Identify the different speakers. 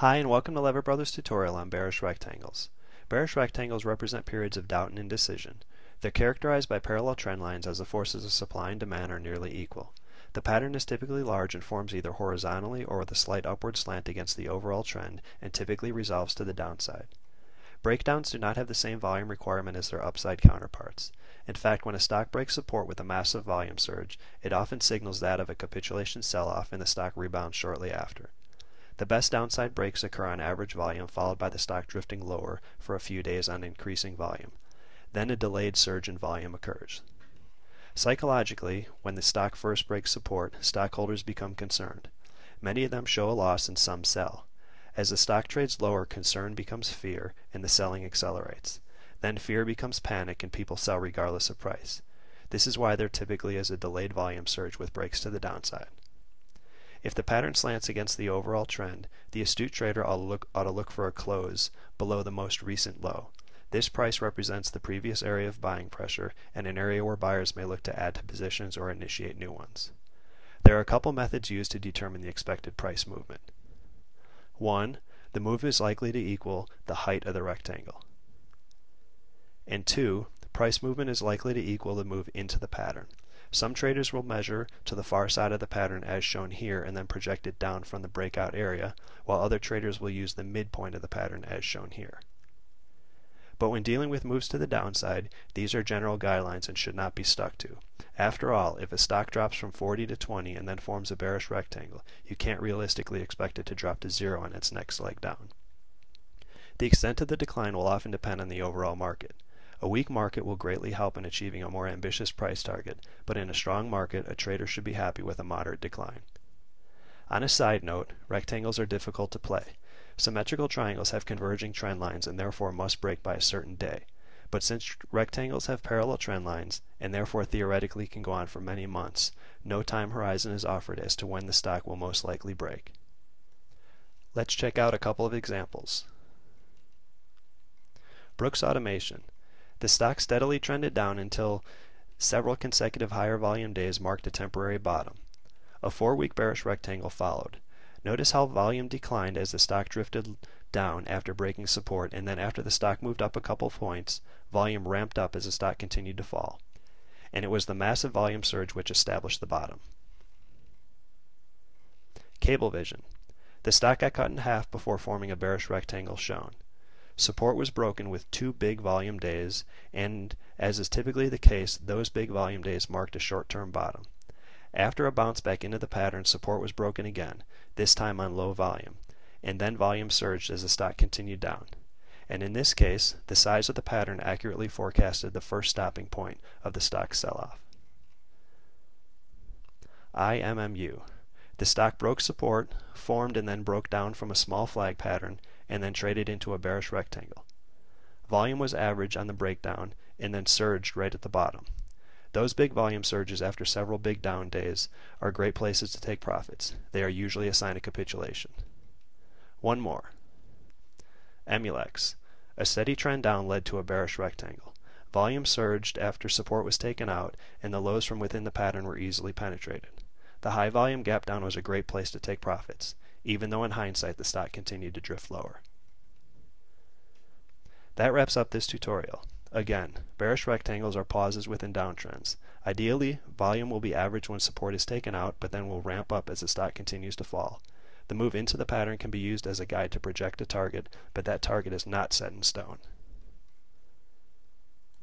Speaker 1: Hi and welcome to Lever Brothers tutorial on bearish rectangles. Bearish rectangles represent periods of doubt and indecision. They're characterized by parallel trend lines as the forces of supply and demand are nearly equal. The pattern is typically large and forms either horizontally or with a slight upward slant against the overall trend and typically resolves to the downside. Breakdowns do not have the same volume requirement as their upside counterparts. In fact, when a stock breaks support with a massive volume surge, it often signals that of a capitulation sell-off and the stock rebounds shortly after. The best downside breaks occur on average volume, followed by the stock drifting lower for a few days on increasing volume. Then a delayed surge in volume occurs. Psychologically, when the stock first breaks support, stockholders become concerned. Many of them show a loss and some sell. As the stock trades lower, concern becomes fear and the selling accelerates. Then fear becomes panic and people sell regardless of price. This is why there typically is a delayed volume surge with breaks to the downside. If the pattern slants against the overall trend, the astute trader ought to look for a close below the most recent low. This price represents the previous area of buying pressure and an area where buyers may look to add to positions or initiate new ones. There are a couple methods used to determine the expected price movement. 1. The move is likely to equal the height of the rectangle. And 2. The price movement is likely to equal the move into the pattern. Some traders will measure to the far side of the pattern as shown here and then project it down from the breakout area, while other traders will use the midpoint of the pattern as shown here. But when dealing with moves to the downside, these are general guidelines and should not be stuck to. After all, if a stock drops from 40 to 20 and then forms a bearish rectangle, you can't realistically expect it to drop to 0 on its next leg down. The extent of the decline will often depend on the overall market. A weak market will greatly help in achieving a more ambitious price target, but in a strong market, a trader should be happy with a moderate decline. On a side note, rectangles are difficult to play. Symmetrical triangles have converging trend lines and therefore must break by a certain day. But since rectangles have parallel trend lines, and therefore theoretically can go on for many months, no time horizon is offered as to when the stock will most likely break. Let's check out a couple of examples. Brooks Automation. The stock steadily trended down until several consecutive higher volume days marked a temporary bottom. A 4-week bearish rectangle followed. Notice how volume declined as the stock drifted down after breaking support, and then after the stock moved up a couple points, volume ramped up as the stock continued to fall. And it was the massive volume surge which established the bottom. Cablevision. The stock got cut in half before forming a bearish rectangle shown. Support was broken with 2 big volume days, and as is typically the case, those big volume days marked a short-term bottom. After a bounce back into the pattern, support was broken again, this time on low volume, and then volume surged as the stock continued down. And in this case, the size of the pattern accurately forecasted the first stopping point of the stock sell-off. IMMU. The stock broke support, formed and then broke down from a small flag pattern, and then traded into a bearish rectangle. Volume was average on the breakdown and then surged right at the bottom. Those big volume surges after several big down days are great places to take profits. They are usually a sign of capitulation. One more. Emulex. A steady trend down led to a bearish rectangle. Volume surged after support was taken out and the lows from within the pattern were easily penetrated. The high volume gap down was a great place to take profits, even though in hindsight the stock continued to drift lower. That wraps up this tutorial. Again, bearish rectangles are pauses within downtrends. Ideally, volume will be average when support is taken out, but then will ramp up as the stock continues to fall. The move into the pattern can be used as a guide to project a target, but that target is not set in stone.